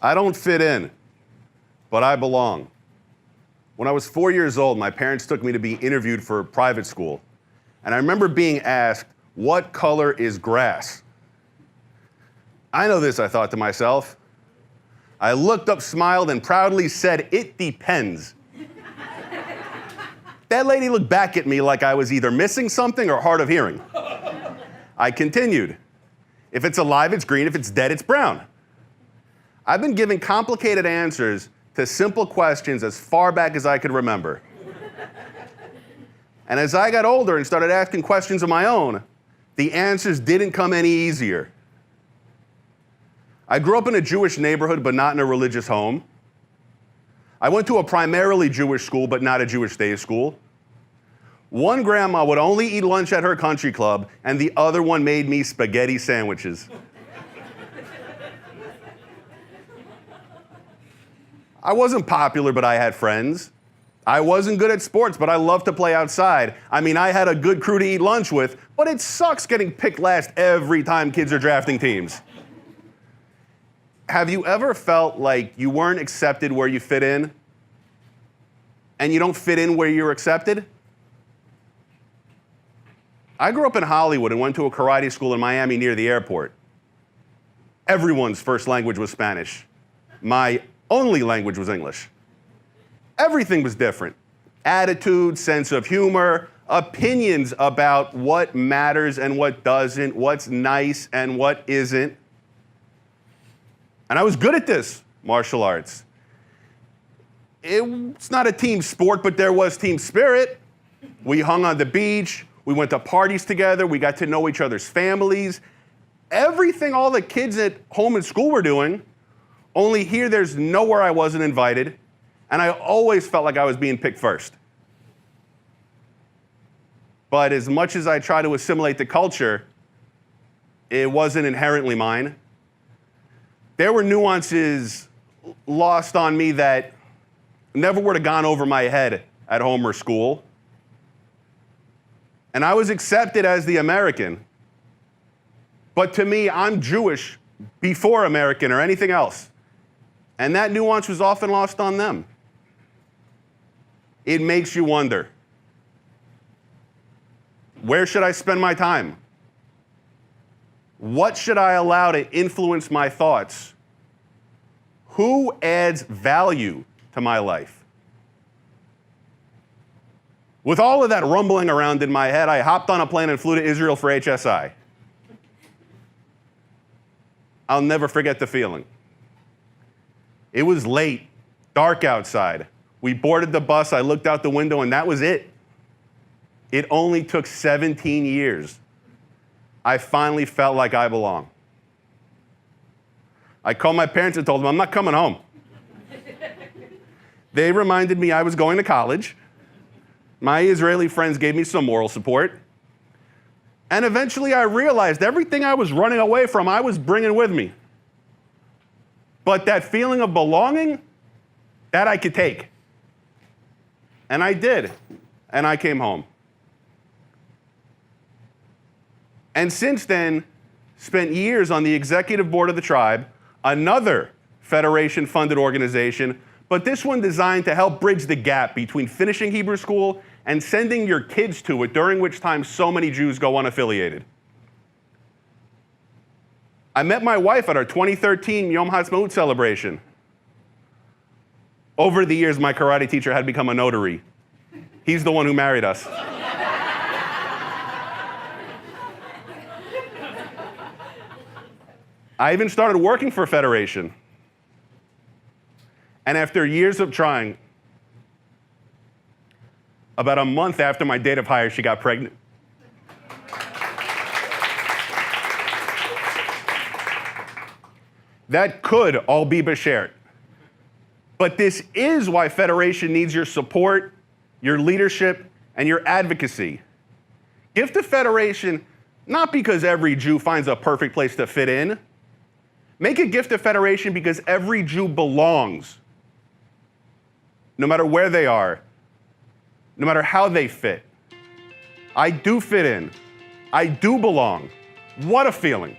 I don't fit in, but I belong. When I was 4 years old, my parents took me to be interviewed for private school. And I remember being asked, "What color is grass?" I know this, I thought to myself. I looked up, smiled, and proudly said, "It depends." That lady looked back at me like I was either missing something or hard of hearing. I continued. If it's alive, it's green. If it's dead, it's brown. I've been giving complicated answers to simple questions as far back as I could remember. And as I got older and started asking questions of my own, the answers didn't come any easier. I grew up in a Jewish neighborhood, but not in a religious home. I went to a primarily Jewish school, but not a Jewish day school. One grandma would only eat lunch at her country club, and the other one made me spaghetti sandwiches. I wasn't popular, but I had friends. I wasn't good at sports, but I loved to play outside. I mean, I had a good crew to eat lunch with, but it sucks getting picked last every time kids are drafting teams. Have you ever felt like you weren't accepted where you fit in, and you don't fit in where you're accepted? I grew up in Hollywood and went to a karate school in Miami near the airport. Everyone's first language was Spanish. My only language was English. Everything was different. Attitude, sense of humor, opinions about what matters and what doesn't, what's nice and what isn't. And I was good at this, martial arts. It's not a team sport, but there was team spirit. We hung on the beach. We went to parties together. We got to know each other's families. Everything all the kids at home and school were doing, only here there's nowhere I wasn't invited, and I always felt like I was being picked first. But as much as I try to assimilate the culture, it wasn't inherently mine. There were nuances lost on me that never would have gone over my head at home or school. And I was accepted as the American. But to me, I'm Jewish before American or anything else. And that nuance was often lost on them. It makes you wonder, where should I spend my time? What should I allow to influence my thoughts? Who adds value to my life? With all of that rumbling around in my head, I hopped on a plane and flew to Israel for HSI. I'll never forget the feeling. It was late, dark outside. We boarded the bus, I looked out the window, and that was it. It only took 17 years. I finally felt like I belong. I called my parents and told them I'm not coming home. They reminded me I was going to college. My Israeli friends gave me some moral support. And eventually I realized everything I was running away from, I was bringing with me. But that feeling of belonging, that I could take. And I did. And I came home. And since then, spent years on the executive board of the tribe, another federation-funded organization, but this one designed to help bridge the gap between finishing Hebrew school and sending your kids to it, during which time so many Jews go unaffiliated. I met my wife at our 2013 Yom HaAtzmaut celebration. Over the years, my karate teacher had become a notary. He's the one who married us. I even started working for Federation. And after years of trying, about a month after my date of hire, she got pregnant. That could all be b'sher. But this is why Federation needs your support, your leadership, and your advocacy. Give to Federation not because every Jew finds a perfect place to fit in. Make a gift to Federation because every Jew belongs, no matter where they are, no matter how they fit. I do fit in. I do belong. What a feeling.